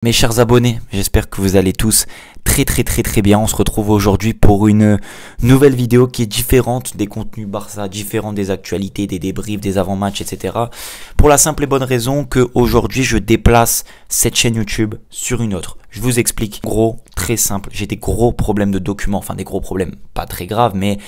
Mes chers abonnés, j'espère que vous allez tous très bien. On se retrouve aujourd'hui pour une nouvelle vidéo qui est différente des contenus Barça, différente des actualités, des débriefs, des avant-matchs, etc. Pour la simple et bonne raison que aujourd'hui je déplace cette chaîne YouTube sur une autre. Je vous explique, gros, très simple, j'ai des gros problèmes de documents, enfin des gros problèmes, pas très graves, mais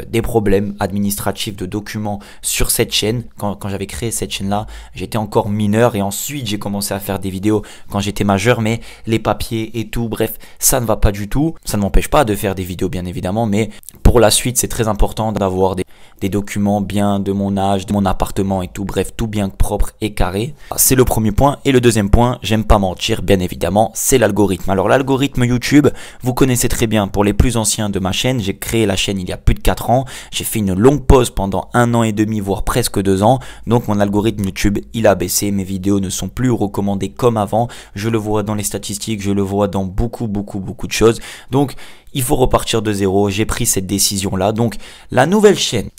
des problèmes administratifs de documents sur cette chaîne. Quand j'avais créé cette chaîne-là, j'étais encore mineur et ensuite j'ai commencé à faire des vidéos quand j'étais majeur, mais les papiers et tout, bref, ça ne va pas du tout. Ça ne m'empêche pas de faire des vidéos bien évidemment, mais pour la suite, c'est très important d'avoir des documents bien de mon âge, de mon appartement et tout, bref, tout bien propre et carré. C'est le premier point. Et le deuxième point, j'aime pas mentir, bien évidemment, c'est l'algorithme. Alors l'algorithme YouTube, vous connaissez très bien. Pour les plus anciens de ma chaîne, j'ai créé la chaîne il y a plus de 4 ans. J'ai fait une longue pause pendant 1 an et demi, voire presque 2 ans. Donc mon algorithme YouTube, il a baissé. Mes vidéos ne sont plus recommandées comme avant. Je le vois dans les statistiques, je le vois dans beaucoup de choses. Donc il faut repartir de zéro. J'ai pris cette décision là. Donc la nouvelle chaîne,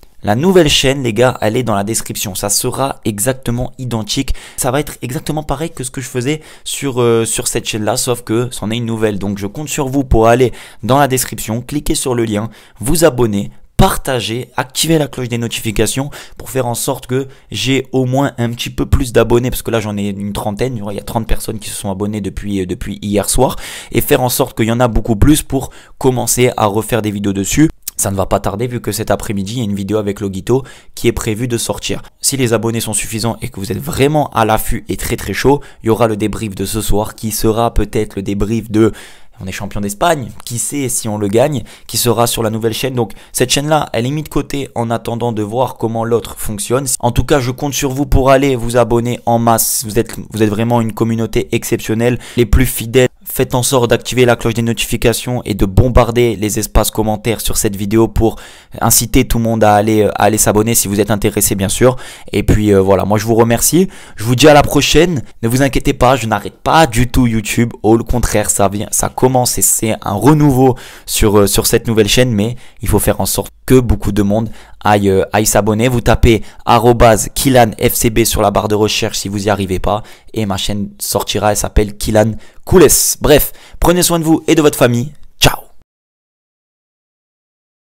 les gars, elle est dans la description. Ça sera exactement identique. Ça va être exactement pareil que ce que je faisais sur cette chaîne-là, sauf que c'en est une nouvelle. Donc, je compte sur vous pour aller dans la description, cliquer sur le lien, vous abonner, partager, activer la cloche des notifications pour faire en sorte que j'ai au moins un petit peu plus d'abonnés, parce que là j'en ai une trentaine, il y a 30 personnes qui se sont abonnées depuis hier soir, et faire en sorte qu'il y en a beaucoup plus pour commencer à refaire des vidéos dessus. Ça ne va pas tarder vu que cet après-midi, il y a une vidéo avec Loguito qui est prévue de sortir. Si les abonnés sont suffisants et que vous êtes vraiment à l'affût et très chaud, il y aura le débrief de ce soir qui sera peut-être le débrief de... On est champion d'Espagne, qui sait si on le gagne, qui sera sur la nouvelle chaîne. Donc cette chaîne-là, elle est mise de côté en attendant de voir comment l'autre fonctionne. En tout cas, je compte sur vous pour aller vous abonner en masse. Vous êtes vraiment une communauté exceptionnelle, les plus fidèles. Faites en sorte d'activer la cloche des notifications et de bombarder les espaces commentaires sur cette vidéo pour inciter tout le monde à aller s'abonner si vous êtes intéressé bien sûr. Et puis voilà, moi je vous remercie. Je vous dis à la prochaine. Ne vous inquiétez pas, je n'arrête pas du tout YouTube. Au contraire, ça commence et c'est un renouveau sur cette nouvelle chaîne. Mais il faut faire en sorte que beaucoup de monde aille s'abonner. Vous tapez @KillanFCB sur la barre de recherche si vous n'y arrivez pas. Et ma chaîne sortira, elle s'appelle Killan Coules. Bref, prenez soin de vous et de votre famille.